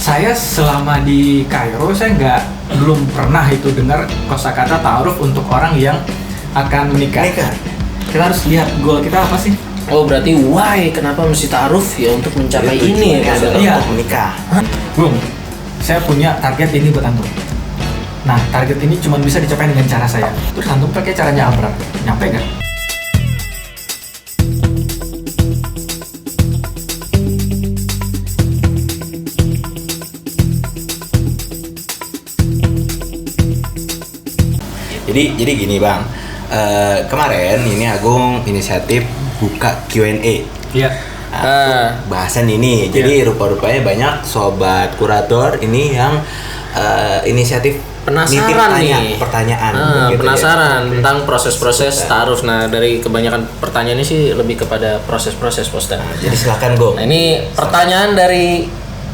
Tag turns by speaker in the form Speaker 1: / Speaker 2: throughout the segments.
Speaker 1: Saya selama di Kairo saya belum pernah itu dengar kosakata ta'aruf untuk orang yang akan menikah. Kita harus lihat goal kita apa sih?
Speaker 2: Oh berarti why kenapa mesti ta'aruf ya untuk mencapai
Speaker 3: Itu
Speaker 2: ini ya?
Speaker 1: Iya.
Speaker 3: untuk menikah.
Speaker 1: Bung, saya punya target ini buat antum. Nah, target ini cuma bisa dicapai dengan cara saya. Terus antum pakai caranya Abram. Nyampe nggak?
Speaker 3: Jadi gini Bang, kemarin ini Agung inisiatif buka Q&A.
Speaker 1: Iya.
Speaker 3: Bahasan ini, jadi rupa-rupanya banyak sobat kurator ini yang inisiatif
Speaker 2: Penasaran
Speaker 3: nitip
Speaker 2: nih.
Speaker 3: pertanyaan. gitu
Speaker 2: Penasaran tentang proses-proses ta'aruf. Nah dari kebanyakan pertanyaan ini sih lebih kepada proses-proses Ustaz.
Speaker 3: Jadi silakan Go.
Speaker 2: Nah ini pertanyaan dari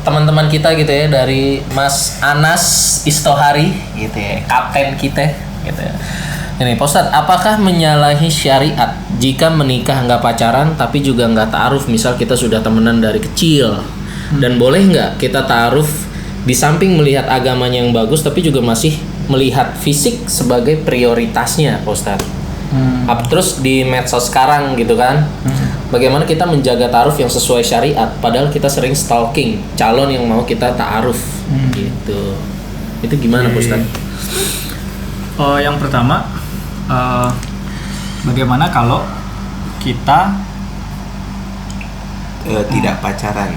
Speaker 2: teman-teman kita gitu ya, dari Mas Anas Istohari gitu ya, kapten kita gitu ya. Ini Pak Ustadz, apakah menyalahi syariat jika menikah nggak pacaran tapi juga nggak ta'aruf, misal kita sudah temenan dari kecil, dan boleh nggak kita ta'aruf di samping melihat agamanya yang bagus tapi juga masih melihat fisik sebagai prioritasnya Pak Ustadz? Terus di medsos sekarang gitu kan, bagaimana kita menjaga ta'aruf yang sesuai syariat padahal kita sering stalking calon yang mau kita ta'aruf gitu. Itu gimana Pak Ustadz?
Speaker 1: Yang pertama, bagaimana kalau kita
Speaker 3: Tidak pacaran.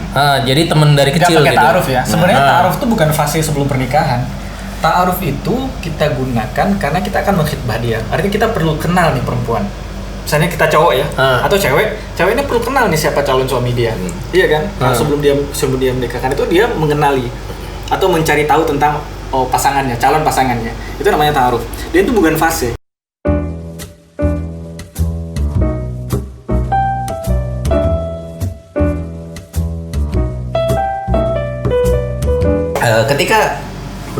Speaker 2: Jadi teman dari
Speaker 1: nggak
Speaker 2: kecil
Speaker 1: pakai
Speaker 2: gitu.
Speaker 1: ta'aruf ya? Sebenarnya
Speaker 2: Ah.
Speaker 1: ta'aruf itu bukan fase sebelum pernikahan. Ta'aruf itu kita gunakan karena kita akan mengkhidbah dia. Artinya kita perlu kenal nih perempuan. Misalnya kita cowok ya, atau cewek ini perlu kenal nih siapa calon suami dia. Iya kan? Nah, sebelum dia menikahkan itu dia mengenali atau mencari tahu tentang pasangannya, calon pasangannya. Itu namanya ta'aruf. Dia itu bukan fase.
Speaker 3: Ketika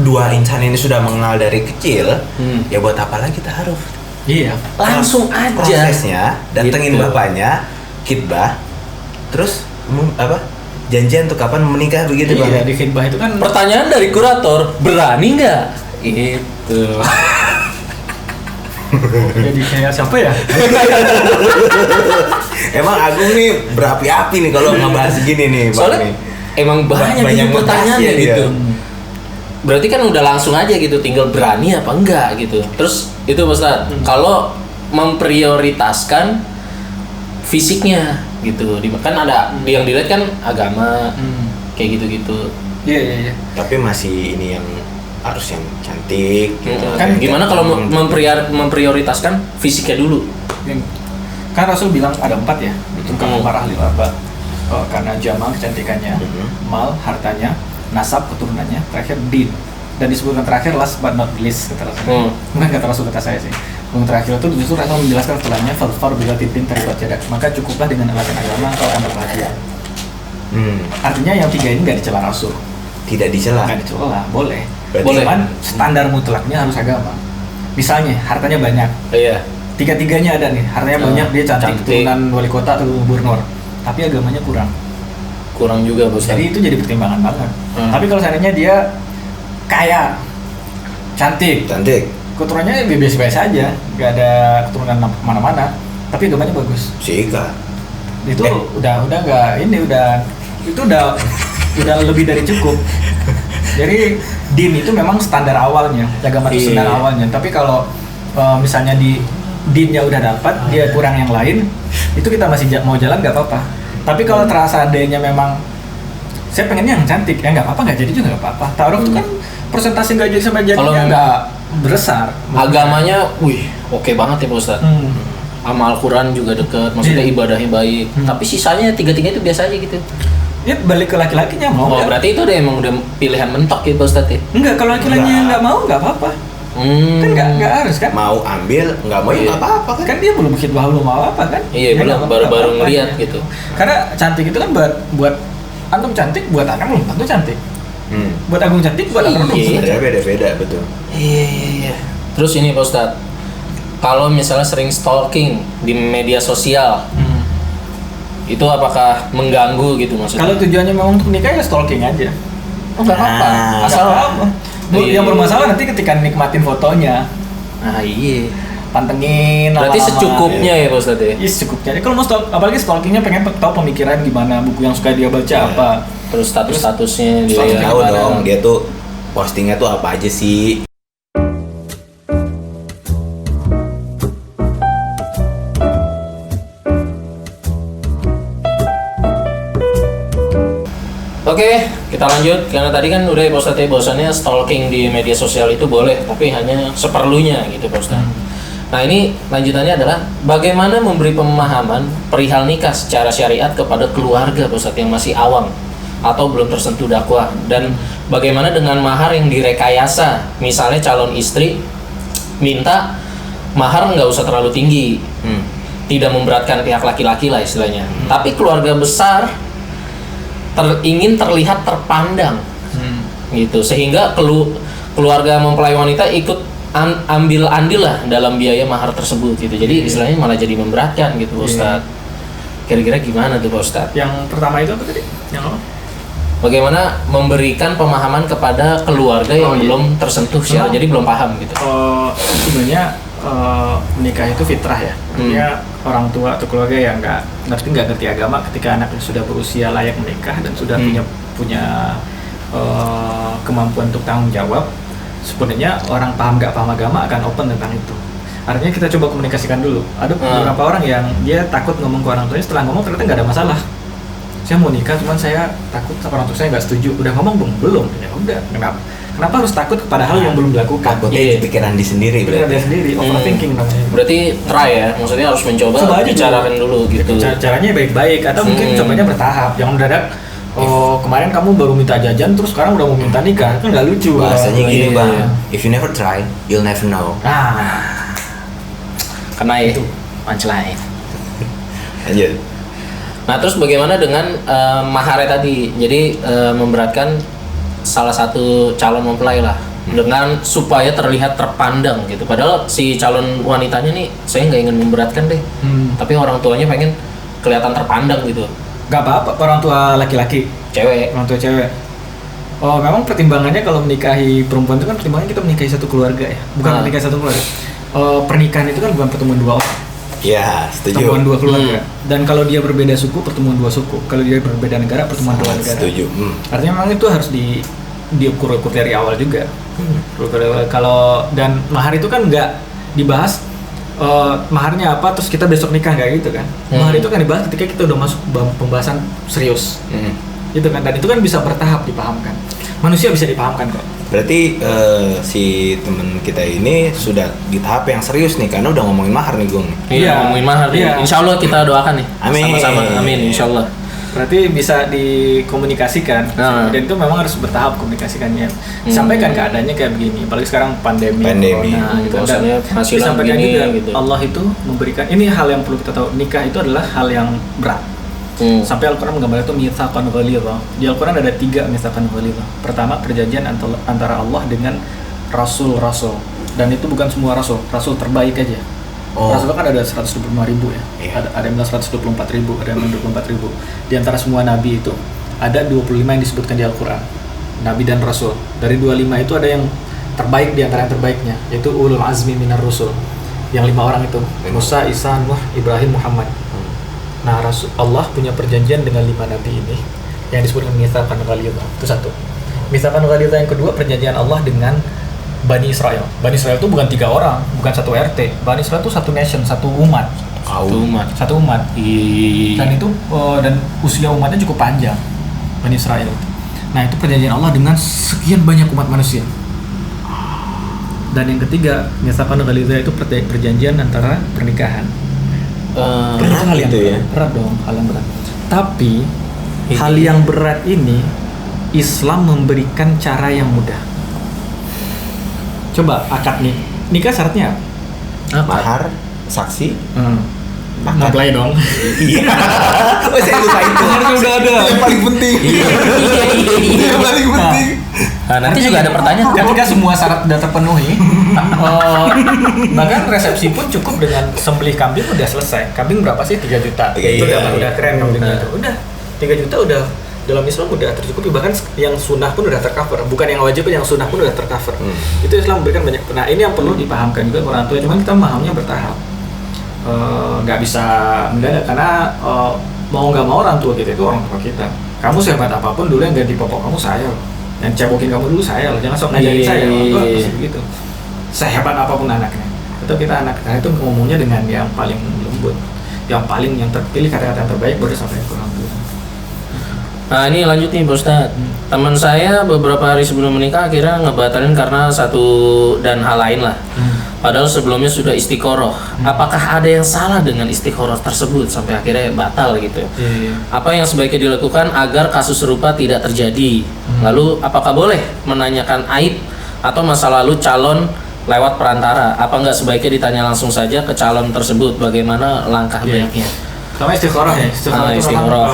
Speaker 3: dua insan ini sudah mengenal dari kecil, ya buat apa lagi ta'aruf?
Speaker 1: Iya.
Speaker 2: Langsung aja.
Speaker 3: Prosesnya, datengin
Speaker 2: Gitu.
Speaker 3: bapaknya, khidbah, terus janjian untuk kapan menikah begitu Bang?
Speaker 1: Iya, di khidbah itu kan
Speaker 2: Pertanyaan dari kurator, berani nggak? Itu.
Speaker 1: jadi kayak siapa ya?
Speaker 3: Emang Agung nih berapi-api nih kalau ngebahas gini nih Bang.
Speaker 2: Soalnya
Speaker 3: nih.
Speaker 2: emang banyak gitu pertanyaannya
Speaker 3: ngebahasnya
Speaker 2: gitu.
Speaker 3: dia.
Speaker 2: Berarti kan udah langsung aja gitu, tinggal berani apa enggak gitu. Terus itu Ustaz, kalau memprioritaskan fisiknya gitu, kan ada yang dilihat kan agama, kayak gitu-gitu.
Speaker 1: Iya.
Speaker 3: Tapi masih ini yang harus yang cantik gitu.
Speaker 1: Kan
Speaker 2: Gimana kalau memprioritaskan fisiknya dulu?
Speaker 1: Kan Rasul bilang ada 4 ya, itu marah ahli arba. Karena jamal kecantikannya, mal hartanya, nasab keturunannya, terakhir din. Dan disebutkan terakhir last but not least kata Rasul. Bukan kata Rasul, kata saya sih. Yang terakhir itu justru Rasul menjelaskan setelahnya far bila titin terlibat jadak. Maka cukuplah dengan alasan agama kau akan berbahagia. Artinya yang 3 ini nggak dicela Rasul.
Speaker 3: Tidak dicela.
Speaker 1: Nggak dicela, boleh.
Speaker 3: Berarti
Speaker 1: Cuman standar mutlaknya harus agama. Misalnya hartanya banyak.
Speaker 2: Iya.
Speaker 1: Tiga-tiganya ada nih, hartanya banyak, dia cantik, keturunan wali kota atau gubernur, tapi agamanya kurang
Speaker 2: juga Ustaz.
Speaker 1: jadi itu jadi pertimbangan banget. Tapi kalau seandainya dia kaya, cantik, keturunannya biasa-biasa aja, nggak ada keturunan mana-mana, tapi agamanya bagus,
Speaker 3: Sika.
Speaker 1: itu udah nggak ini, itu udah lebih dari cukup. Jadi din itu memang standar awalnya, agama itu standar awalnya. Tapi kalau misalnya di dinnya udah dapat, dia kurang yang lain, itu kita masih mau jalan nggak apa-apa. Tapi kalau terasa adanya memang saya pengennya yang cantik, ya nggak apa-apa, nggak jadi juga nggak apa-apa. Ta'aruf itu kan persentase nggak jadi sampai jadinya nggak besar.
Speaker 2: Agamanya, oke banget ya Pak Ustadz. Sama Al-Quran juga deket, maksudnya ibadahnya baik. Tapi sisanya tiga-tiga itu biasa aja gitu.
Speaker 1: Ya balik ke laki-lakinya mau.
Speaker 2: Berarti itu emang udah pilihan mentok ya Pak Ustadz ya?
Speaker 1: Enggak, kalau laki-lakinya nggak mau nggak apa-apa. Kan nggak harus kan?
Speaker 3: Mau ambil, nggak mau ya nggak apa-apa kan?
Speaker 1: Kan dia belum khidbah, belum mau apa kan?
Speaker 2: Iya, belum, baru-baru ngeliat gitu.
Speaker 1: Karena cantik itu kan buat antum cantik, buat anak belum tentu cantik. Buat Agung cantik, buat anak belum tentu.
Speaker 3: Beda-beda betul.
Speaker 2: Iya. Terus ini Pak Ustadz, kalau misalnya sering stalking di media sosial, itu apakah mengganggu gitu maksudnya?
Speaker 1: Kalau tujuannya memang untuk nikah ya stalking aja.
Speaker 2: Oh nggak apa-apa.
Speaker 3: Nah,
Speaker 2: Asal
Speaker 1: Yang bermasalah nanti ketika nikmatin fotonya,
Speaker 2: Nah iya.
Speaker 1: pantengin
Speaker 2: Berarti
Speaker 1: lama-lama.
Speaker 2: secukupnya ya Pak Ustadz ya?
Speaker 1: Iya secukupnya. Jadi kalau mau apalagi stalkingnya pengen tahu pemikiran gimana, buku yang suka dia baca apa.
Speaker 2: Terus status-statusnya dia
Speaker 1: Status
Speaker 2: ya.
Speaker 3: tahu
Speaker 1: gimana?
Speaker 3: dong dia tuh postingnya tuh apa aja sih.
Speaker 2: Oke, kita lanjut karena tadi kan udah ya Pak Ustadz ya, bahwasannya stalking di media sosial itu boleh, tapi hanya seperlunya gitu Pak Ustadz. Nah ini lanjutannya adalah bagaimana memberi pemahaman perihal nikah secara syariat kepada keluarga Pak Ustadz yang masih awam atau belum tersentuh dakwah, dan bagaimana dengan mahar yang direkayasa, misalnya calon istri minta mahar nggak usah terlalu tinggi, tidak memberatkan pihak laki-laki lah istilahnya, tapi keluarga besar ingin terlihat terpandang gitu, sehingga keluarga mempelai wanita ikut ambil andil lah dalam biaya mahar tersebut gitu, jadi istilahnya malah jadi memberatkan gitu Ustadz. Kira-kira gimana tuh Pak Ustadz?
Speaker 1: Yang pertama itu apa tadi? Yang apa?
Speaker 2: Bagaimana memberikan pemahaman kepada keluarga yang belum tersentuh secara, jadi belum paham gitu.
Speaker 1: Sebenarnya menikah itu fitrah ya. Artinya orang tua atau keluarga yang nggak ngerti agama, ketika anaknya sudah berusia layak menikah dan sudah punya kemampuan untuk tanggung jawab, sebenarnya orang nggak paham agama akan open tentang itu. Artinya kita coba komunikasikan dulu. Ada beberapa orang yang dia takut ngomong ke orang tuanya, setelah ngomong ternyata nggak ada masalah. Saya mau nikah, cuman saya takut orang tua saya nggak setuju. Udah ngomong belum? Ya udah, kenapa harus takut kepada hal yang belum dilakukan?
Speaker 3: Takutnya pikiran di sendiri
Speaker 1: Pikiran dia sendiri, overthinking namanya.
Speaker 2: Berarti try ya, maksudnya harus mencoba bicarakan dulu gitu.
Speaker 1: Caranya baik-baik, atau mungkin cobanya bertahap. Jangan mendadak, kemarin kamu baru minta jajan, terus sekarang udah mau minta nikah, kan nggak lucu.
Speaker 3: Bahasanya gini
Speaker 2: Iya.
Speaker 3: bang, if you never try, you'll never know.
Speaker 2: Kena ya, punchline.
Speaker 3: Lanjut.
Speaker 2: Nah terus bagaimana dengan maharnya tadi? Jadi memberatkan salah satu calon mempelai lah, dengan supaya terlihat terpandang gitu. Padahal si calon wanitanya nih, saya nggak ingin memberatkan deh, tapi orang tuanya pengen kelihatan terpandang gitu.
Speaker 1: Gak apa-apa, orang tua laki-laki, orang tua cewek. Memang pertimbangannya kalau menikahi perempuan itu kan pertimbangannya kita menikahi satu keluarga ya, bukan menikahi satu keluarga. Pernikahan itu kan bukan pertemuan dua orang.
Speaker 3: Ya, setuju.
Speaker 1: Pertemuan dua keluarga. Dan kalau dia berbeda suku, pertemuan dua suku. Kalau dia berbeda negara, pertemuan dua negara.
Speaker 3: Setuju.
Speaker 1: Artinya memang itu harus diukur dari awal juga. Kalau dan mahar itu kan nggak dibahas maharnya apa terus kita besok nikah, nggak gitu kan. Mahar itu kan dibahas ketika kita udah masuk pembahasan serius. Gitu kan, dan itu kan bisa bertahap dipahamkan. Manusia bisa dipahamkan kok.
Speaker 3: Berarti si temen kita ini sudah di tahap yang serius nih, karena udah ngomongin mahar nih Gung.
Speaker 2: Iya, ngomongin mahar nih.
Speaker 1: Iya.
Speaker 2: Insya Allah kita doakan nih.
Speaker 3: Amin.
Speaker 2: Sama-sama, amin. Insya Allah.
Speaker 1: Berarti bisa dikomunikasikan, dan itu memang harus bertahap komunikasikannya. Sampaikan keadaannya kayak begini, apalagi sekarang pandemi. Corona, gitu. Dan disampaikan juga gitu. Allah itu memberikan, ini hal yang perlu kita tahu, nikah itu adalah hal yang berat. Sampai Al-Quran menggambarkan itu mitsaqan ghalidha. Di Al-Quran ada 3 mitsaqan ghalidha. Pertama, perjanjian antara Allah dengan rasul-rasul, dan itu bukan semua rasul terbaik aja. Rasul kan ada 125.000 ya. Ada yang bilang 124.000, ada yang bilang 24.000. Di antara semua nabi itu ada 25 yang disebutkan di Al-Quran, nabi dan rasul. Dari 25 itu ada yang terbaik, di antara yang terbaiknya yaitu ulul azmi minar rusul, yang 5 orang itu, Musa, Isa, Nuh, Ibrahim, Muhammad. Nah, Allah punya perjanjian dengan 5 nabi ini yang disebut dengan mitsaqan ghalidha. Itu satu. Mitsaqan ghalidha yang kedua, perjanjian Allah dengan Bani Israel. Bani Israel itu bukan 3 orang, bukan satu RT. Bani Israel itu satu nation, satu umat. Satu umat. Dan itu dan usia umatnya cukup panjang. Bani Israel. Nah, itu perjanjian Allah dengan sekian banyak umat manusia. Dan yang ketiga, mitsaqan ghalidha itu perjanjian antara pernikahan.
Speaker 3: Berat
Speaker 1: hal yang
Speaker 3: gitu ya.
Speaker 1: berat dong, hal yang berat. Tapi hal yang berat ini Islam memberikan cara yang mudah. Coba akad nih, nikah syaratnya apa?
Speaker 3: Mahar, saksi,
Speaker 1: Mempelai dong.
Speaker 3: Iya. Saya lupa itu.
Speaker 1: Udah ada.
Speaker 3: Yang paling penting.
Speaker 2: Iya.
Speaker 3: Yang paling penting.
Speaker 2: Nah, nanti juga ada pertanyaan.
Speaker 1: Ketika semua syarat sudah terpenuhi, bahkan resepsi pun cukup dengan sembelih kambing udah selesai. Kambing berapa sih? 3 juta. Itu udah keren kambingnya itu. Udah 3 juta udah dalam Islam udah tercukupi, bahkan yang sunnah pun udah tercover, bukan yang wajib, yang sunnah pun udah tercover. Itu Islam memberikan banyak. Nah ini yang perlu dipahamkan juga orang tua, cuman kita memahamnya bertahap, nggak bisa mendadak karena mau nggak mau orang tua kita itu orang tua kita. Kamu sehebat apapun dulu yang ganti popok kamu saya loh, yang cebokin kamu dulu saya loh, jangan sok ngajarin saya, orang tua pasti begitu. Sehebat apapun anaknya, itu kita anak, nah itu ngomongnya dengan yang paling lembut, yang terpilih, kata-kata yang terbaik baru sampai ke orang tua.
Speaker 2: Nah ini lanjut nih Pak Ustadz. Teman saya beberapa hari sebelum menikah akhirnya ngebatalin karena satu dan hal lain lah. Padahal sebelumnya sudah istiqoroh. Apakah ada yang salah dengan istiqoroh tersebut sampai akhirnya batal gitu? Apa yang sebaiknya dilakukan agar kasus serupa tidak terjadi? Lalu apakah boleh menanyakan aib atau masa lalu calon lewat perantara? Apa nggak sebaiknya ditanya langsung saja ke calon tersebut? Bagaimana langkah baiknya?
Speaker 1: Sama istiqoroh ya. Istiqoroh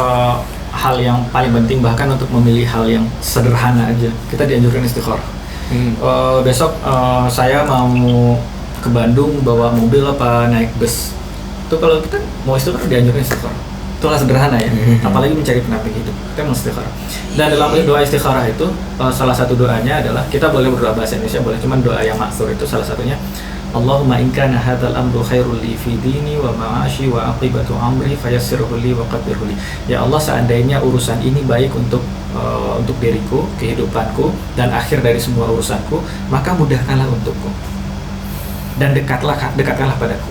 Speaker 1: hal yang paling penting, bahkan untuk memilih hal yang sederhana aja kita dianjurkan istiqoroh. Besok saya mau ke Bandung bawa mobil apa naik bus, itu kalau kita mau istiqoroh dianjurkan istiqoroh. Itulah sederhana ya, apalagi mencari pendamping hidup, kita mau istiqoroh. Dan dalam doa istiqoroh itu salah satu doanya adalah, kita boleh berdoa bahasa Indonesia boleh, cuman doa yang maksur itu salah satunya, Allahumma in kana hadzal amru khairul li fi dini wa ma'ashi wa aqibatu amri fayassirhu li wa qaddirhu li. Ya Allah, seandainya urusan ini baik untuk diriku, kehidupanku dan akhir dari semua urusanku, maka mudahkanlah untukku dan dekatkanlah padaku.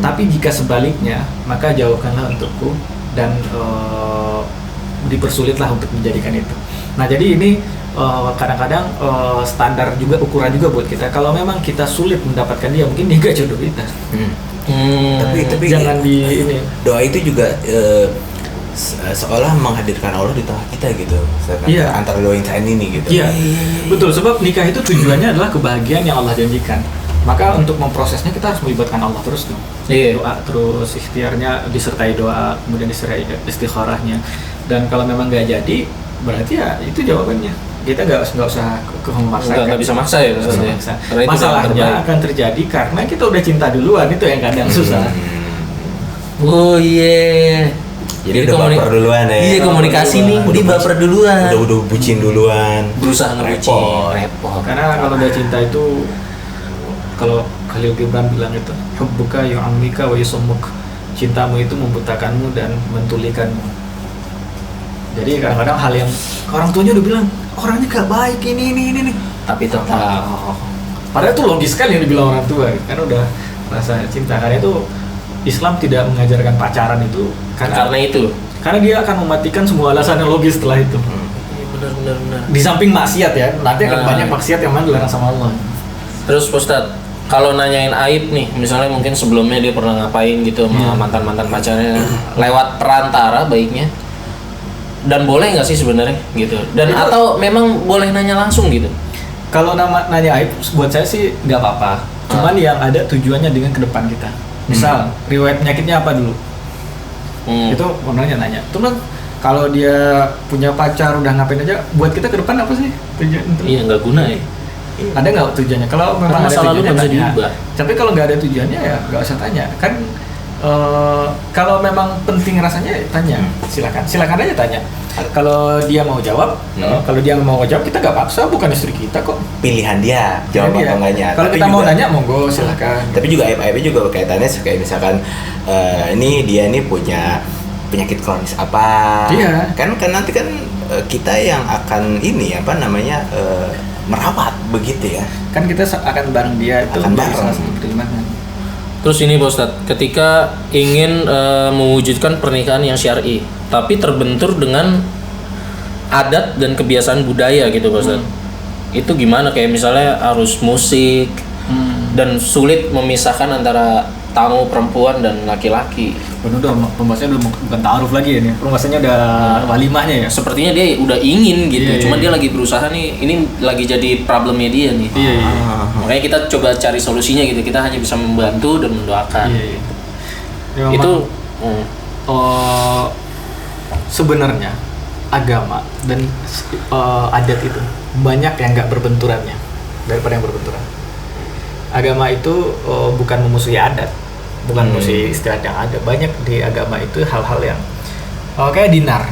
Speaker 1: Tapi jika sebaliknya, maka jauhkanlah untukku dan dipersulitlah untuk menjadikan itu. Nah, jadi ini kadang-kadang standar juga, ukuran juga buat kita. Kalau memang kita sulit mendapatkan dia, mungkin dia gak jodoh kita.
Speaker 3: Tapi
Speaker 1: jangan di ini.
Speaker 3: Doa itu juga seolah menghadirkan Allah di tengah kita gitu. Antara dua insan ini gitu.
Speaker 1: Iya, betul. Sebab nikah itu tujuannya adalah kebahagiaan yang Allah janjikan. Maka untuk memprosesnya kita harus melibatkan Allah terus dong. Doa terus, ikhtiarnya disertai doa, kemudian disertai istikharahnya. Dan kalau memang nggak jadi, berarti ya itu jawabannya. Kita nggak usah memaksakan.
Speaker 2: Nggak bisa maksa ya.
Speaker 1: Masalahnya akan terjadi karena kita udah cinta duluan, itu yang kadang susah.
Speaker 2: Oh iya.
Speaker 3: Jadi udah baper duluan ya.
Speaker 2: Iya, komunikasi nih. Udah baper duluan.
Speaker 3: Udah bucin duluan.
Speaker 2: Berusaha ngebucin. Repot.
Speaker 1: Karena kalau udah cinta itu, kalau Khalil Gibran bilang itu, hubbuka yu'ammika wa yusammuk. Cintamu itu membutakanmu dan mentulikanmu. Jadi kadang-kadang hal yang orang tuanya udah bilang orangnya gak baik ini nih, tapi tetap. Padahal itu logis kan yang dibilang orang tua, karena udah rasa cinta. Karena itu Islam tidak mengajarkan pacaran itu karena
Speaker 2: itu.
Speaker 1: Karena dia akan mematikan semua alasan yang logis setelah itu.
Speaker 2: Benar.
Speaker 1: Di samping maksiat ya, nanti akan banyak maksiat yang mana dilarang sama Allah.
Speaker 2: Terus Ustadz, kalau nanyain aib nih, misalnya mungkin sebelumnya dia pernah ngapain gitu sama mantan pacarnya, lewat perantara baiknya. Dan boleh nggak sih sebenarnya gitu? Dan atau memang boleh nanya langsung gitu?
Speaker 1: Kalau nanya aib, buat saya sih nggak apa-apa. Cuman yang ada tujuannya dengan ke depan kita. Misal riwayat penyakitnya apa dulu? Itu nanya. Cuman kalau dia punya pacar udah ngapain aja, buat kita ke depan apa sih tujuan itu?
Speaker 2: Iya, nggak guna ya.
Speaker 1: Ada nggak tujuannya? Kalau memang ada tujuannya
Speaker 2: bisa diubah.
Speaker 1: Tapi kalau nggak ada tujuannya ya nggak usah tanya. Kan kalau memang penting rasanya tanya, silakan aja tanya. Kalau dia mau jawab, kalau dia mau jawab kita nggak paksa, bukan istri kita kok.
Speaker 3: Pilihan dia jawab atau enggaknya.
Speaker 1: Kalau kita mau nanya monggo silakan.
Speaker 3: Tapi juga aib-aibnya juga kaitannya kayak misalkan ini dia nih punya penyakit kronis apa?
Speaker 1: Iya.
Speaker 3: Kan nanti kan kita yang akan ini merawat begitu ya.
Speaker 1: Kan kita akan bareng dia itu.
Speaker 3: Akan bareng.
Speaker 2: Terus ini Pak Ustadz, ketika ingin mewujudkan pernikahan yang syar'i, tapi terbentur dengan adat dan kebiasaan budaya gitu Pak Ustadz. Itu gimana? Kayak misalnya harus musik dan sulit memisahkan antara tamu perempuan dan laki-laki.
Speaker 1: Udah pembahasannya bukan ta'aruf lagi ya nih. Pembahasannya udah walimahnya ya.
Speaker 2: Sepertinya dia udah ingin gitu, cuman dia lagi berusaha nih. Ini lagi jadi problemnya dia nih. Makanya kita coba cari solusinya gitu. Kita hanya bisa membantu dan mendoakan. Itu
Speaker 1: sebenarnya agama dan adat itu banyak yang nggak berbenturannya daripada yang berbenturan. Agama itu bukan memusuhi adat, bukan memusuhi istilah yang ada. Banyak di agama itu hal-hal yang kayak dinar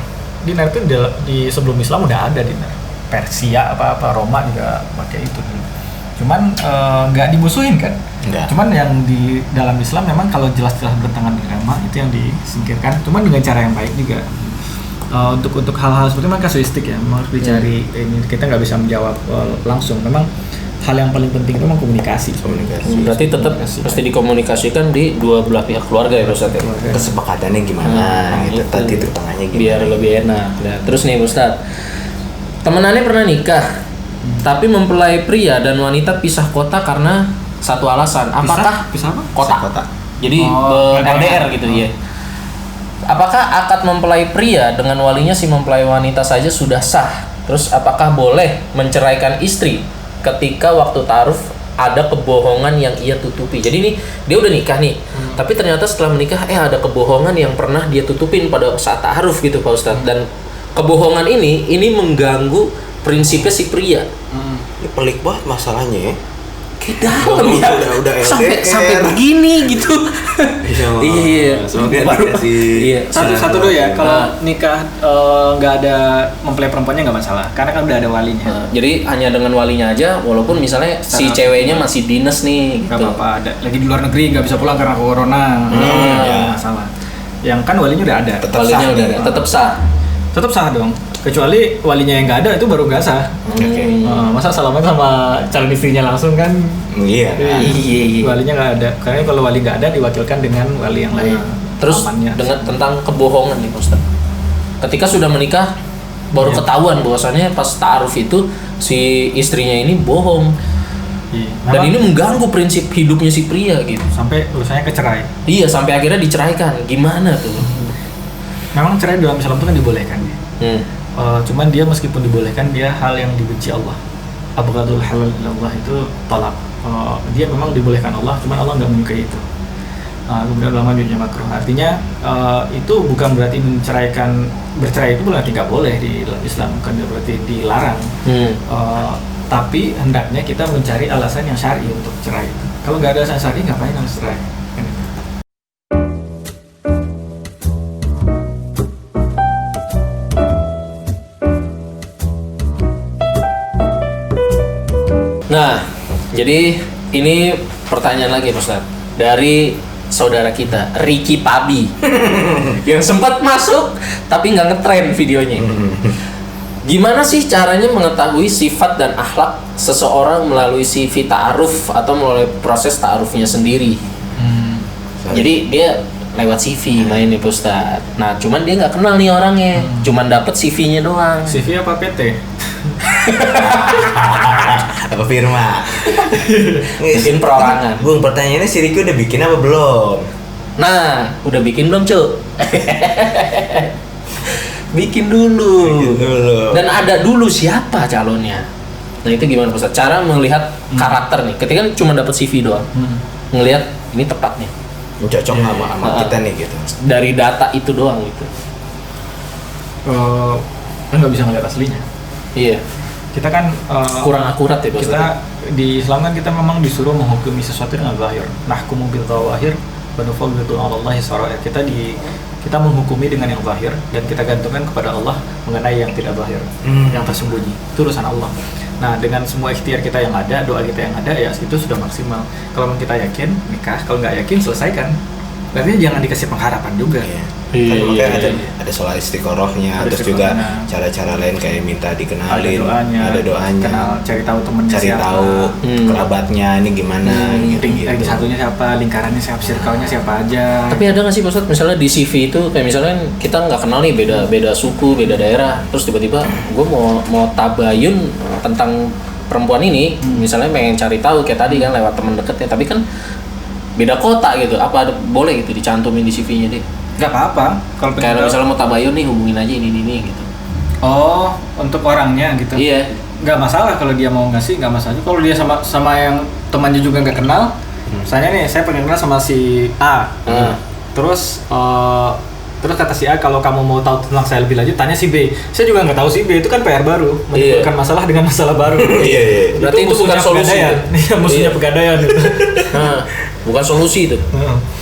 Speaker 1: dinar itu di sebelum Islam udah ada dinar. Persia apa Roma juga pakai itu. Cuman nggak dimusuhin kan?
Speaker 3: Nggak.
Speaker 1: Cuman yang di dalam Islam memang kalau jelas-jelas bertentangan dengan agama itu yang disingkirkan. Cuman dengan cara yang baik juga. Untuk hal-hal seperti itu memang kasuistik ya, memang harus dicari. Ini kita nggak bisa menjawab langsung. Memang hal yang paling penting itu memang komunikasi.
Speaker 2: Berarti tetap mesti dikomunikasikan di dua belah pihak keluarga ya Ustaz ya.
Speaker 3: Kesepakatannya gimana gitu, tadi tengahnya gimana.
Speaker 2: Biar lebih enak. Nah, terus nih Ustaz, temenannya pernah nikah, tapi mempelai pria dan wanita pisah kota karena satu alasan. Apakah
Speaker 1: Pisah apa?
Speaker 3: Kota.
Speaker 2: Jadi LDR gitu ya. Apakah akad mempelai pria dengan walinya si mempelai wanita saja sudah sah? Terus apakah boleh menceraikan istri ketika waktu ta'aruf ada kebohongan yang ia tutupi? Jadi nih dia udah nikah nih, tapi ternyata setelah menikah ada kebohongan yang pernah dia tutupin pada saat ta'aruf gitu Pak Ustadz. Dan kebohongan ini mengganggu prinsipnya si pria.
Speaker 3: Ini pelik banget masalahnya ya.
Speaker 2: Dalam ya,
Speaker 3: udah
Speaker 2: sampai begini gitu. Iya,
Speaker 3: semoga
Speaker 2: baru iya.
Speaker 1: Satu dulu ya, kalau nikah nggak ada mempelai perempuannya nggak masalah, karena kan udah ada walinya.
Speaker 2: Jadi hanya dengan walinya aja, walaupun misalnya si ceweknya masih dinas nih,
Speaker 1: Nggak
Speaker 2: gitu.
Speaker 1: apa-apa, lagi di luar negeri nggak bisa pulang karena corona, nggak masalah. Yang kan walinya udah ada,
Speaker 2: Walinya udah ada, tetap sah
Speaker 1: dong. Kecuali walinya yang nggak ada itu baru nggak sah. Masa salaman sama calon istrinya langsung kan?
Speaker 3: Iya.
Speaker 1: Walinya nggak ada, karena kalau wali nggak ada diwakilkan dengan wali yang lain.
Speaker 2: Terus
Speaker 1: Amannya.
Speaker 2: dengan tentang kebohongan nih Ustaz. Ketika sudah menikah baru ketahuan bahwasannya pas ta'aruf itu si istrinya ini bohong. Dan ini mengganggu prinsip hidupnya si pria gitu.
Speaker 1: Sampai urusannya kecerai.
Speaker 2: Iya, sampai akhirnya diceraikan. Gimana tuh?
Speaker 1: Memang cerai dalam Islam itu kan dibolehkan ya. Cuman dia meskipun dibolehkan, dia hal yang dibenci Allah. Abghadul halal ilallah itu talak. Dia memang dibolehkan Allah, cuman Allah nggak menyukai itu. Kemudian ulama bilang makruh. Artinya itu bukan berarti bercerai itu berarti nggak boleh di Islam, bukan berarti dilarang. Tapi hendaknya kita mencari alasan yang syar'i untuk cerai. Kalau nggak ada alasan syar'i, ngapain harus cerai?
Speaker 2: Nah, jadi ini pertanyaan lagi Ustaz dari saudara kita Ricky Pabi yang sempat masuk tapi nggak ngetrend videonya. Gimana sih caranya mengetahui sifat dan akhlak seseorang melalui CV ta'aruf atau melalui proses ta'arufnya sendiri? Jadi dia lewat CV main nih Ustaz. Nah, cuman dia nggak kenal nih orangnya, cuman dapet CV-nya doang.
Speaker 1: CV apa PT?
Speaker 3: Apa firma?
Speaker 2: Mungkin perorangan.
Speaker 3: Bung, pertanyaannya si Ricky udah bikin apa belum?
Speaker 2: Nah, udah bikin belum, Cuk? Bikin dulu. Dan ada dulu siapa calonnya. Nah, itu gimana Ustaz? Cara melihat karakter nih. Ketika cuma dapat CV doang. Ngelihat ini tepat nih.
Speaker 3: Cocok sama kita nih gitu.
Speaker 2: Dari data itu doang gitu.
Speaker 1: Kan nggak bisa ngeliat aslinya.
Speaker 2: Iya.
Speaker 1: Kita kan
Speaker 2: Kurang akurat ya, Ustaz.
Speaker 1: kita di Islam kan kita memang disuruh menghukumi sesuatu dengan zahir. Nahkumu bil zawahir wa nufawwidu 'ala Allahi sarair. Kita menghukumi dengan yang zahir dan kita gantungkan kepada Allah mengenai yang tidak zahir, yang tersembunyi. Itu urusan Allah. Nah, dengan semua ikhtiar kita yang ada, doa kita yang ada, ya itu sudah maksimal. Kalau kita yakin, nikah. Kalau nggak yakin, selesaikan. Berarti jangan dikasih pengharapan juga.
Speaker 3: Kan makanya ada sholat istiqorohnya, terus juga cara-cara lain kayak minta dikenalin, ada doanya,
Speaker 1: kenal, cari tahu temennya
Speaker 3: cari
Speaker 1: siapa,
Speaker 3: tahu kerabatnya ini gimana, gitu.
Speaker 1: Ring satunya siapa, lingkarannya siapa, circle-nya siapa aja.
Speaker 2: Tapi ada nggak sih Ustaz, misalnya di CV itu kayak misalnya kita nggak kenal nih, beda suku, beda daerah, terus tiba-tiba gue mau tabayun tentang perempuan ini, misalnya pengen cari tahu kayak tadi kan lewat teman deketnya, tapi kan beda kota gitu, apa boleh gitu dicantumin di CV-nya deh?
Speaker 1: Nggak apa-apa. Kalau
Speaker 2: kayak misalnya mau tabayun nih, hubungin aja ini gitu.
Speaker 1: Oh, untuk orangnya gitu.
Speaker 2: Iya.
Speaker 1: Nggak masalah kalau dia mau ngasih, nggak masalah. Kalau dia sama yang temannya juga nggak kenal, misalnya nih saya pengen kenal sama si A. Terus kata si A, kalau kamu mau tahu tentang saya lebih lanjut, tanya si B. Saya juga nggak tahu si B, itu kan PR baru, menimbulkan masalah dengan masalah baru.
Speaker 3: Iya.
Speaker 2: Berarti itu bukan solusi.
Speaker 1: Iya, musuhnya pegadaian itu.
Speaker 2: bukan solusi itu.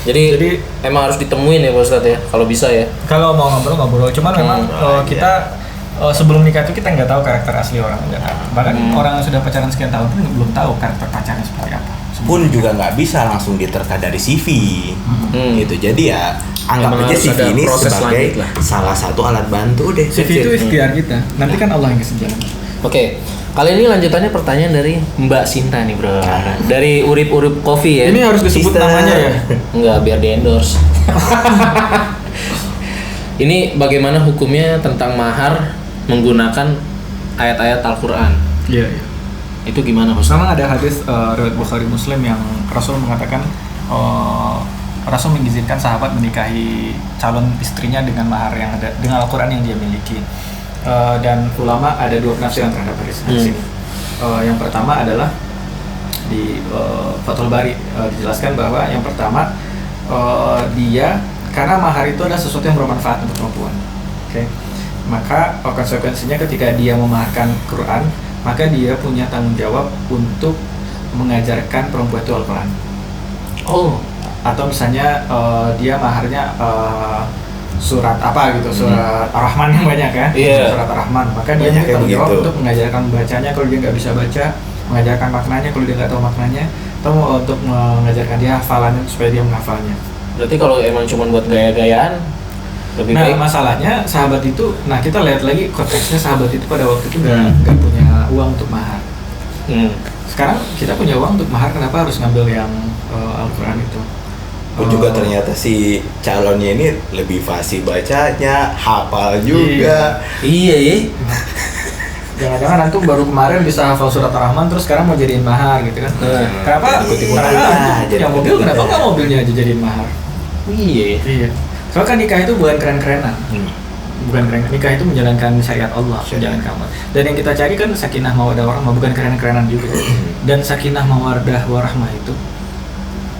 Speaker 2: Jadi emang harus ditemuin ya Pak Ustadz ya, kalau bisa ya.
Speaker 1: Kalau mau ngobrol, cuman memang kita sebelum nikah itu kita nggak tahu karakter asli orang, nggak tahu. Bahkan orang yang sudah pacaran sekian tahun pun belum tahu karakter pacarnya seperti apa.
Speaker 3: Pun juga nggak bisa langsung diterka dari CV gitu. Jadi ya anggap
Speaker 2: Emang
Speaker 3: aja
Speaker 2: harus
Speaker 3: CV
Speaker 2: ada
Speaker 3: ini
Speaker 2: proses
Speaker 3: sebagai
Speaker 2: lanjut lah.
Speaker 3: salah satu alat bantu deh.
Speaker 1: CV itu ikhtiar kita. Nanti kan Allah yang kasih jalan.
Speaker 2: Oke, kali ini lanjutannya pertanyaan dari Mbak Sinta nih bro, dari Urip Coffee ya.
Speaker 1: Ini harus disebut
Speaker 3: Sister.
Speaker 1: namanya ya.
Speaker 2: Enggak, biar di endorse. Ini bagaimana hukumnya tentang mahar menggunakan ayat-ayat Al-Quran?
Speaker 1: Iya.
Speaker 2: Itu gimana Pak?
Speaker 1: Memang ada hadis riwayat Bukhari Muslim yang Rasul mengatakan Rasul mengizinkan sahabat menikahi calon istrinya dengan mahar yang ada dengan Al-Quran yang dia miliki. Dan ulama ada dua penafsiran terhadap hadis ini. Yang pertama adalah di Fathul Bari dijelaskan bahwa yang pertama dia karena mahar itu adalah sesuatu yang bermanfaat untuk perempuan. Oke. Maka konsekuensinya ketika dia memaharkan Quran, maka dia punya tanggung jawab untuk mengajarkan perempuan itu Al-Quran.
Speaker 2: Oh,
Speaker 1: Atau misalnya dia maharnya surat apa gitu, surat Ar-Rahman yang banyak kan,
Speaker 2: Iya.
Speaker 1: surat Ar-Rahman. Maka dia
Speaker 3: Banyak
Speaker 1: punya tanggung
Speaker 3: kayak
Speaker 1: jawab
Speaker 3: begitu.
Speaker 1: untuk mengajarkan membacanya kalau dia nggak bisa baca, mengajarkan maknanya kalau dia nggak tahu maknanya, atau untuk mengajarkan dia hafalannya supaya dia menghafalnya.
Speaker 2: berarti kalau emang cuma buat gaya-gayaan lebih
Speaker 1: Nah
Speaker 2: baik.
Speaker 1: masalahnya sahabat itu, nah kita lihat lagi konteksnya sahabat itu pada waktu itu nggak punya uang untuk mahar. Sekarang kita punya uang untuk mahar, kenapa harus ngambil yang Al-Quran itu?
Speaker 3: Pun juga ternyata si calonnya ini lebih fasih bacanya, hafal juga.
Speaker 2: Iya ya.
Speaker 1: Jangan-jangan antum baru kemarin bisa hafal surat Ar-Rahman terus sekarang mau jadiin mahar gitu kan? Kenapa?
Speaker 3: Ikut-ikutan
Speaker 1: Karena
Speaker 3: aja,
Speaker 1: antum
Speaker 3: jadi
Speaker 1: punya mobil,
Speaker 3: ikut-ikutan.
Speaker 1: kenapa nggak mobilnya aja jadiin mahar?
Speaker 2: Iya.
Speaker 1: Iya. Soalnya kan nikah itu bukan keren-kerenan. Bukan keren, nikah itu menjalankan syariat Allah, menjalankan Allah. Dan yang kita cari kan sakinah mawaddah warahmah, bukan keren-kerenan juga. Dan sakinah mawaddah warahmah itu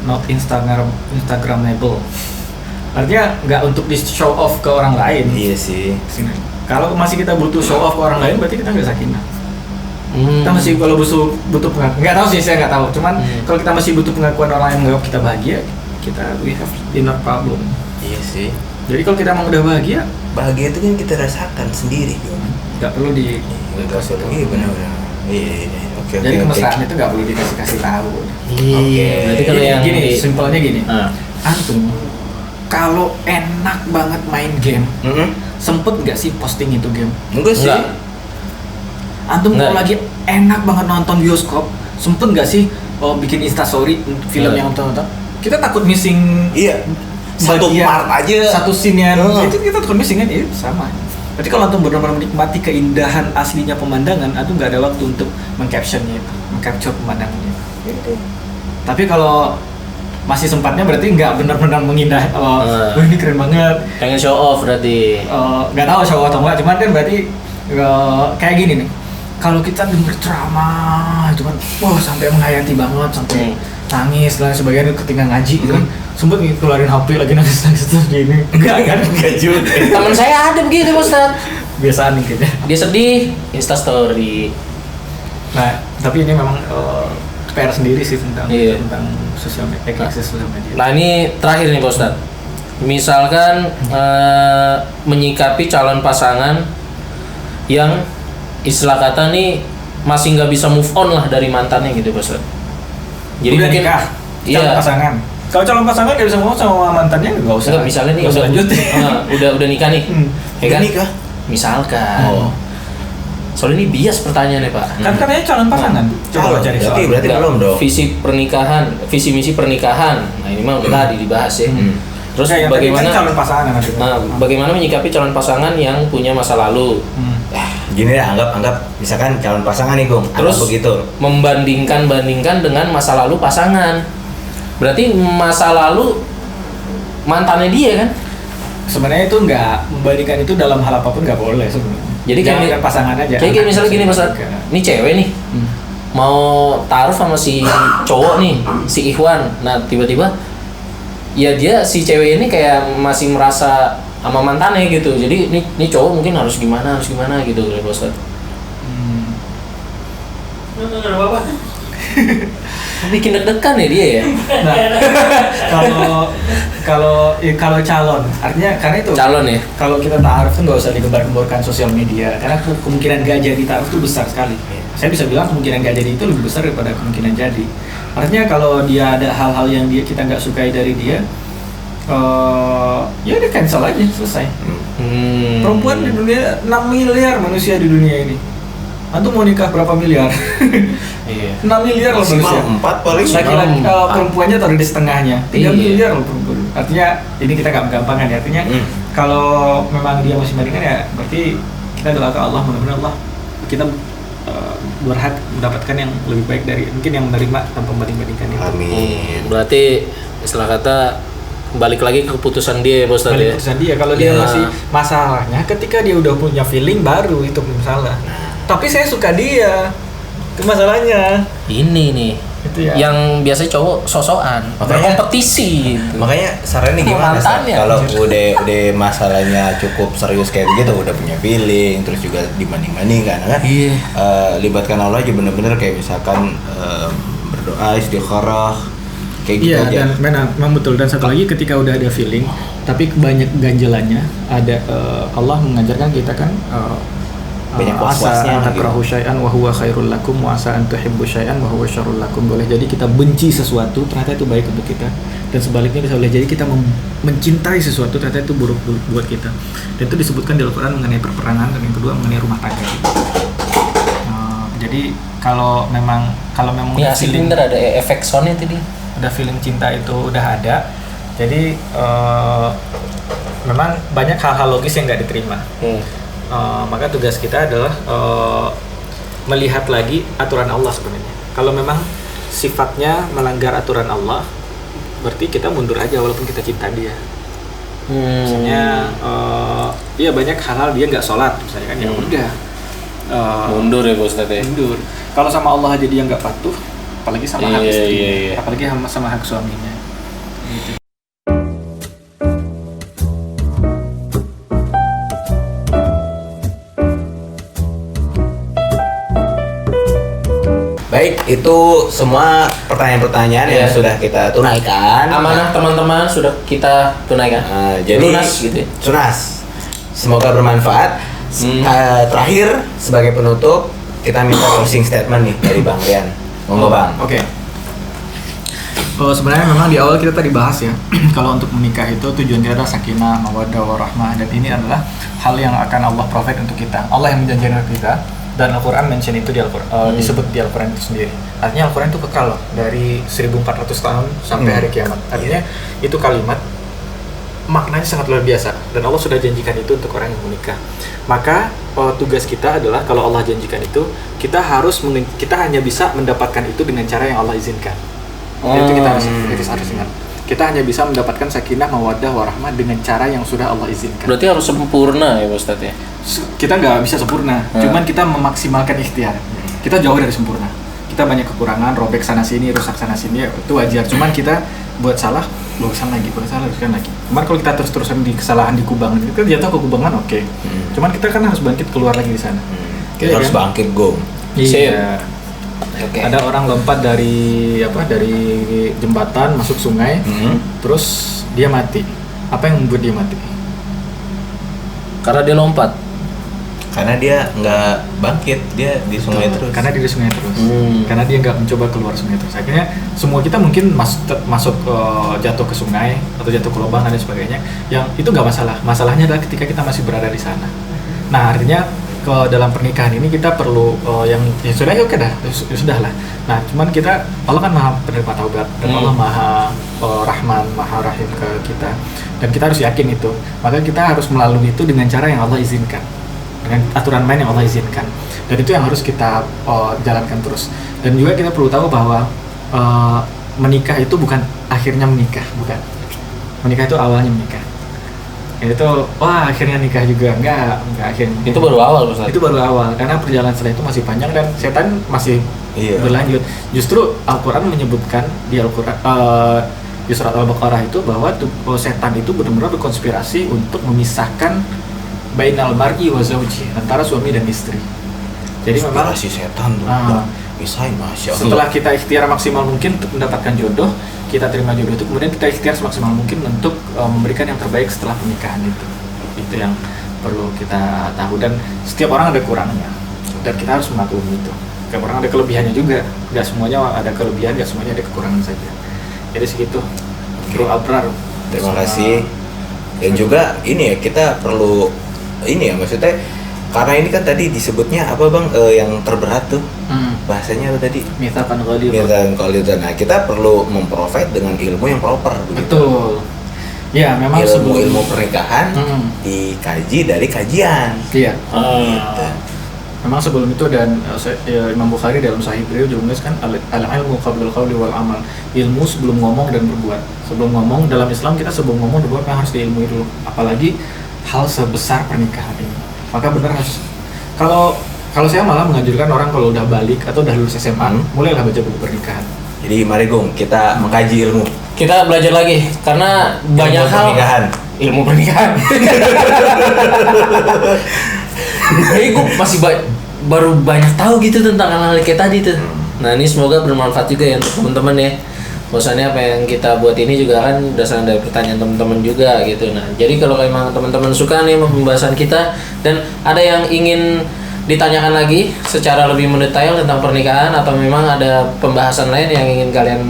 Speaker 1: not Instagramable. Artinya nggak untuk di show off ke orang lain.
Speaker 3: Iya sih.
Speaker 1: Kalau masih kita butuh show off ke orang lain, berarti kita nggak sakinah. Kita masih kalau butuh pengakuan, nggak tahu sih, saya nggak tahu. Cuman kalau kita masih butuh pengakuan orang lain menganggap kita bahagia, kita we have enough problem.
Speaker 3: Iya sih.
Speaker 1: Jadi kalau kita emang udah bahagia,
Speaker 3: Bahagia itu kan kita rasakan sendiri,
Speaker 1: nggak perlu di
Speaker 3: Iya benar-benar. Iya. Oke.
Speaker 1: Jadi kemesraan itu nggak perlu dikasih tahu.
Speaker 2: Iya. Berarti kalau yang
Speaker 1: gini,
Speaker 2: di-
Speaker 1: simpelnya gini.
Speaker 2: Ah.
Speaker 1: Antum kalau enak banget main game, sempet nggak sih posting itu game?
Speaker 3: Enggak sih.
Speaker 2: Enggak.
Speaker 1: Antum
Speaker 2: Nggak.
Speaker 1: kalau lagi enak banget nonton bioskop, sempet nggak sih bikin instastory film
Speaker 2: Nggak.
Speaker 1: yang nonton? Kita takut missing
Speaker 3: Iya. Satu
Speaker 1: bagian,
Speaker 3: part aja.
Speaker 1: satu scene-nya,
Speaker 3: Heeh.
Speaker 1: itu kita takut missing kan? Iya sama. Berarti kalau antum benar-benar menikmati keindahan aslinya pemandangan, antum nggak ada waktu untuk mengcapture-nya itu, mengcapture pemandangannya. Tapi kalau masih sempatnya berarti nggak benar-benar mengindah. Wah ini keren banget.
Speaker 2: pengen show off berarti.
Speaker 1: Nggak tahu show atau enggak, cuman kan berarti kayak gini nih. Kalau kita denger ceramah itu kan, wah sampai menghayati banget, sampai nangis dan sebagainya ketika ngaji gitu kan, sempet ngeluarin HP lagi nangis terus gini. Enggak kan? Enggak juga.
Speaker 2: Temen saya ada begitu Pak Ustadz.
Speaker 1: Biasaan nih kayaknya.
Speaker 2: Dia sedih, Insta story.
Speaker 1: Nah, tapi ini memang PR sendiri sih tentang
Speaker 2: Iya.
Speaker 1: tentang sosial media, akses sosial media.
Speaker 2: Nah ini terakhir nih Pak Ustadz. Misalkan menyikapi calon pasangan yang istilah kata nih masih nggak bisa move on lah dari mantannya gitu Pak Ustadz. Jadi
Speaker 1: udah
Speaker 2: mungkin
Speaker 1: nikah, calon
Speaker 2: iya.
Speaker 1: pasangan. Kalau calon pasangan nggak bisa ngomong sama mantannya nggak usah.
Speaker 2: Enggak, misalnya nih
Speaker 1: nggak usah lanjut.
Speaker 2: udah nikah nih. Ya kan?
Speaker 3: Udah nikah?
Speaker 2: Misalkan.
Speaker 3: Oh.
Speaker 2: Soalnya ini bias pertanyaannya Pak.
Speaker 1: Kan katanya calon pasangan. Coba
Speaker 3: Calon,
Speaker 1: cari soal.
Speaker 3: berarti
Speaker 2: Enggak,
Speaker 3: belum dong.
Speaker 2: Visi pernikahan, visi misi pernikahan. Nah ini mah udah tadi dibahas ya. Terus
Speaker 1: Ya, yang tadi
Speaker 2: bagaimana
Speaker 1: kan calon pasangan yang ada.
Speaker 2: bagaimana menyikapi calon pasangan yang punya masa lalu?
Speaker 3: Gini ya, anggap misalkan calon pasangan nih, Gung.
Speaker 2: Terus
Speaker 3: Anggap begitu.
Speaker 2: membandingkan dengan masa lalu pasangan. Berarti masa lalu mantannya dia kan?
Speaker 1: Sebenarnya itu nggak membandingkan itu dalam hal apapun nggak boleh sebenarnya.
Speaker 2: Jadi
Speaker 1: Jangan
Speaker 2: kayak
Speaker 1: dengan pasangan aja.
Speaker 2: Kayak
Speaker 1: anak
Speaker 2: misalnya gini
Speaker 1: bisa
Speaker 2: Mas Ad,
Speaker 1: juga.
Speaker 2: ini cewek nih mau taruh sama si cowok nih, si Ikhwan. Nah tiba-tiba ya dia si cewek ini kayak masih merasa sama mantannya gitu. Jadi ini cowok mungkin harus gimana gitu Mas Ad.
Speaker 1: Hmm.
Speaker 2: Nggak apa-apa. Bikin deg-degan ya dia ya.
Speaker 1: Nah, kalau calon, artinya karena itu
Speaker 2: Calon ya.
Speaker 1: kalau kita ta'aruf tuh nggak usah digembar-gemborkan sosial media, karena kemungkinan gak jadi ta'aruf itu besar sekali. Saya bisa bilang kemungkinan gak jadi itu lebih besar daripada kemungkinan jadi. Artinya kalau dia ada hal-hal yang kita nggak sukai dari dia, ya udah cancel aja, selesai. Perempuan di dunia 6 miliar manusia di dunia ini. Antum mau nikah berapa miliar?
Speaker 2: Iya.
Speaker 1: 6 miliar loh manusia.
Speaker 3: 4 paling.
Speaker 1: Laki-laki perempuannya taruh di setengahnya, 3
Speaker 2: Iya.
Speaker 1: miliar loh perempuan. Artinya ini kita gak menggampangkan ya. Artinya kalau memang dia masih memberikan ya berarti kita doa ke Allah, mudah-mudahan Allah kita berhak mendapatkan yang lebih baik dari mungkin yang menerima tanpa membanding-bandingkan itu.
Speaker 3: Amin.
Speaker 2: Berarti istilah kata balik lagi ke keputusan dia ya Bos tadi.
Speaker 1: Balik keputusan dia, kalau dia
Speaker 2: Ya.
Speaker 1: masih masalahnya ketika dia udah punya feeling baru itu masalah. Tapi saya suka dia, itu masalahnya.
Speaker 2: Ini nih
Speaker 1: Itu ya.
Speaker 2: yang biasanya cowok sosokan,
Speaker 3: Makanya-
Speaker 2: berkompetisi gitu.
Speaker 3: Makanya sarannya gimana? Sar?
Speaker 2: Mantannya,
Speaker 3: Kalau
Speaker 2: anjir.
Speaker 3: udah masalahnya cukup serius kayak begitu, udah punya feeling, terus juga dibanding-bandingkan kan?
Speaker 2: Iya.
Speaker 3: Libatkan Allah aja bener-bener kayak misalkan berdoa, istikharah, kayak gitu
Speaker 1: Iya,
Speaker 3: aja.
Speaker 1: dan memang betul. Dan satu lagi ketika udah ada feeling, tapi banyak ganjelannya, ada Allah mengajarkan kita kan
Speaker 3: Banyak was-wasnya
Speaker 1: asa
Speaker 3: gitu.
Speaker 1: takrahu syai'an wa huwa khairul lakum wa asa an tuhibbu syai'an wa huwa syarrul lakum. Boleh jadi kita benci sesuatu ternyata itu baik untuk kita, dan sebaliknya bisa boleh jadi kita mencintai sesuatu ternyata itu buruk buat kita. Dan itu disebutkan di Al-Qur'an mengenai perperangan, dan yang kedua mengenai rumah tangga. Jadi kalau memang
Speaker 2: Ya
Speaker 1: udah
Speaker 2: asik
Speaker 1: feeling,
Speaker 2: bener ada efek soundnya tadi.
Speaker 1: udah feeling cinta itu udah ada, jadi memang banyak hal-hal logis yang nggak diterima. Maka tugas kita adalah melihat lagi aturan Allah sebenarnya. Kalau memang sifatnya melanggar aturan Allah, berarti kita mundur aja walaupun kita cinta dia. Misalnya, ya banyak hal-hal dia nggak sholat, misalnya kan ya udah.
Speaker 2: Mundur ya Bos tadi.
Speaker 1: Mundur. Kalau sama Allah aja dia nggak patuh, apalagi sama hak
Speaker 2: Iya,
Speaker 1: istrinya,
Speaker 2: iya.
Speaker 1: apalagi sama hak suaminya. Gitu.
Speaker 3: Baik, itu semua pertanyaan-pertanyaan yang
Speaker 2: Iya.
Speaker 3: sudah kita tunaikan.
Speaker 2: Amanah teman-teman sudah kita tunaikan.
Speaker 3: Jadi
Speaker 2: Lunas gitu ya.
Speaker 3: Sunas. Semoga bermanfaat. Terakhir sebagai penutup kita minta closing statement nih dari Bang Rian. Monggo Bang.
Speaker 1: Oke. Sebenarnya memang di awal kita tadi bahas ya, kalau untuk menikah itu tujuan kita adalah sakinah, mawaddah, warahmah, dan ini adalah hal yang akan Allah provide untuk kita. Allah yang menjanjikan untuk kita, dan Al-Quran mention itu di Al-Quran, disebut di Al-Quran itu sendiri. Artinya Al-Quran itu kekal loh, dari 1400 tahun sampai hari kiamat. Artinya itu kalimat maknanya sangat luar biasa, dan Allah sudah janjikan itu untuk orang yang menikah. Maka tugas kita adalah kalau Allah janjikan itu, kita hanya bisa mendapatkan itu dengan cara yang Allah izinkan. Itu kita harus ingat. Kita hanya bisa mendapatkan sakinah, mawaddah, warahmah dengan cara yang sudah Allah izinkan.
Speaker 2: Berarti harus sempurna ya Bos tadi.
Speaker 1: Kita nggak bisa sempurna, cuman kita memaksimalkan ikhtiar. Kita jauh dari sempurna. Kita banyak kekurangan, robek sana sini, rusak sana sini, itu wajar. Cuman kita buat salah, luruskan lagi, luruskan lagi. Cuman kalau kita terus-terusan di kesalahan di kubangan, kita jatuh ke kubangan, oke. Cuman kita kan harus bangkit keluar lagi di sana.
Speaker 3: Kita harus
Speaker 1: kan?
Speaker 3: bangkit, go.
Speaker 1: Iya.
Speaker 3: Oke.
Speaker 1: Ada orang lompat dari jembatan masuk sungai, terus dia mati. Apa yang membuat dia mati?
Speaker 2: Karena dia lompat.
Speaker 3: Karena dia nggak bangkit, dia di sungai terus.
Speaker 1: Karena dia di sungai terus. Karena dia nggak mencoba keluar sungai terus. Akhirnya semua kita mungkin masuk jatuh ke sungai atau jatuh ke lubang dan lain sebagainya. Yang itu nggak masalah. Masalahnya adalah ketika kita masih berada di sana. Nah, artinya ke dalam pernikahan ini kita perlu yang ya sudah ya oke dah, ya sudah lah. Nah, cuman kita Allah kan maha penerima taubat dan Allah maha rahman, maha rahim ke kita, dan kita harus yakin itu. Maka kita harus melalui itu dengan cara yang Allah izinkan, dengan aturan main yang Allah izinkan, dan itu yang harus kita jalankan terus. Dan juga kita perlu tahu bahwa menikah itu bukan akhirnya menikah, bukan. Menikah itu awalnya menikah. Itu wah akhirnya nikah juga, enggak akhirnya.
Speaker 2: Itu baru awal Bos tadi.
Speaker 1: Itu baru awal, karena perjalanan setelah itu masih panjang dan setan masih berlanjut. Justru Al-Quran menyebutkan di Al-Quran di surat Al-Baqarah itu bahwa setan itu benar-benar berkonspirasi untuk memisahkan bainal mar'i wa zawji, antara suami dan istri. Jadi memang
Speaker 3: inspirasi setan tuh. Bisa, masya Allah.
Speaker 1: setelah kita ikhtiar maksimal mungkin untuk mendapatkan jodoh, kita terima jodoh itu, kemudian kita ikhtiar semaksimal mungkin untuk memberikan yang terbaik setelah pernikahan itu yang perlu kita tahu. Dan setiap orang ada kurangnya dan kita harus memaklumi itu. Setiap orang ada kelebihannya juga, nggak semuanya ada kelebihan, nggak semuanya ada kekurangan saja. Jadi segitu Bro Abrar.
Speaker 3: Terima kasih. Dan juga ini ya, kita perlu ini ya, maksudnya karena ini kan tadi disebutnya apa bang, yang terberat tuh bahasanya apa tadi?
Speaker 1: Mitsaqan ghalidh.
Speaker 3: Mitsaqan ghalidh. Nah, kita perlu memprovide dengan ilmu yang proper begitu.
Speaker 1: Betul. Ya, memang
Speaker 3: ilmu pernikahan dikaji dari kajian.
Speaker 1: Iya.
Speaker 3: Gitu.
Speaker 1: Memang sebelum itu, dan Imam Bukhari dalam Sahih beliau juga menuliskan al-ilmu qablal qawli wal amal. Ilmu sebelum ngomong dan berbuat. Sebelum ngomong, dalam Islam kita sebelum ngomong dan berbuat harus diilmui dulu. Apalagi hal sebesar pernikahan ini. Maka benar harus, kalau saya malah menganjurkan orang kalau udah balik atau udah lulus SMA, mulailah baca buku pernikahan.
Speaker 3: Jadi mari Gung, kita mengkaji ilmu.
Speaker 2: Kita belajar lagi karena banyak hal
Speaker 3: pernikahan.
Speaker 2: Ilmu pernikahan. Jadi gue masih baru banyak tahu gitu tentang hal-hal kayak tadi tuh. Nah ini semoga bermanfaat juga ya untuk teman-teman ya. Bosannya apa yang kita buat ini juga kan berdasarkan dari pertanyaan teman-teman juga gitu. Nah jadi kalau memang teman-teman suka nih pembahasan kita dan ada yang ingin ditanyakan lagi secara lebih mendetail tentang pernikahan, atau memang ada pembahasan lain yang ingin kalian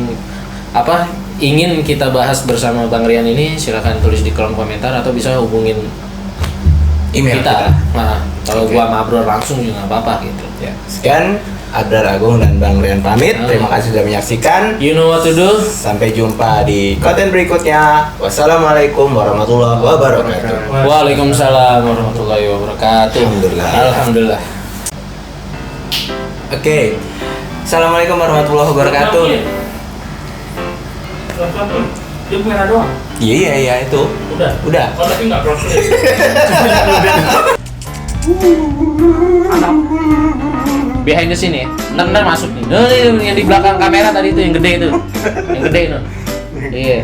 Speaker 2: ingin kita bahas bersama Bang Rian ini, silakan tulis di kolom komentar atau bisa hubungin
Speaker 3: email kita.
Speaker 2: Nah, kalau gua sama Abrar langsung juga nggak apa-apa gitu.
Speaker 3: Ya. Sekian Abrar Agung dan Bang Rian pamit. Terima kasih sudah menyaksikan.
Speaker 2: You know what to do.
Speaker 3: Sampai jumpa di konten berikutnya. Wassalamualaikum warahmatullahi wabarakatuh.
Speaker 2: Waalaikumsalam warahmatullahi wabarakatuh. Alhamdulillah.
Speaker 3: Oke. Assalamualaikum warahmatullahi wabarakatuh.
Speaker 1: Dia merah doang.
Speaker 3: Iya itu. Udah.
Speaker 1: Oh, tapi nggak proses.
Speaker 2: Behind the scene ya. Ntar masuk nih. Nah, yang di belakang kamera tadi itu yang gede itu. Yang gede itu. Iya.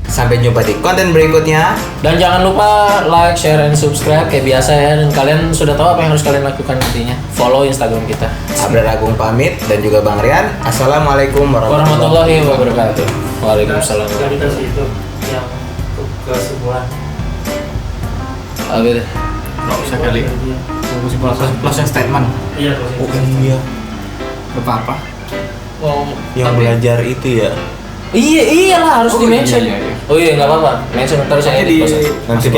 Speaker 3: Sampai jumpa di konten berikutnya.
Speaker 2: Dan jangan lupa like, share, and subscribe kayak biasa ya. Dan kalian sudah tahu apa yang harus kalian lakukan nantinya. Follow Instagram kita.
Speaker 3: Abrar Agung pamit dan juga Bang Rian. Assalamualaikum
Speaker 2: warahmatullahi wabarakatuh. Waalaikumsalam.
Speaker 4: Gravitasi itu yang kesimpulan.
Speaker 2: Apa itu?
Speaker 1: Nggak usah kali. Closing statement.
Speaker 4: Iya,
Speaker 3: Iya.
Speaker 1: Gak apa-apa.
Speaker 3: Yang belajar itu ya.
Speaker 2: Iyalah harus
Speaker 1: Oh,
Speaker 2: di mention.
Speaker 1: iya.
Speaker 2: Oh iya nggak apa-apa. Mention terus saya
Speaker 1: Di
Speaker 2: di post.
Speaker 3: Nanti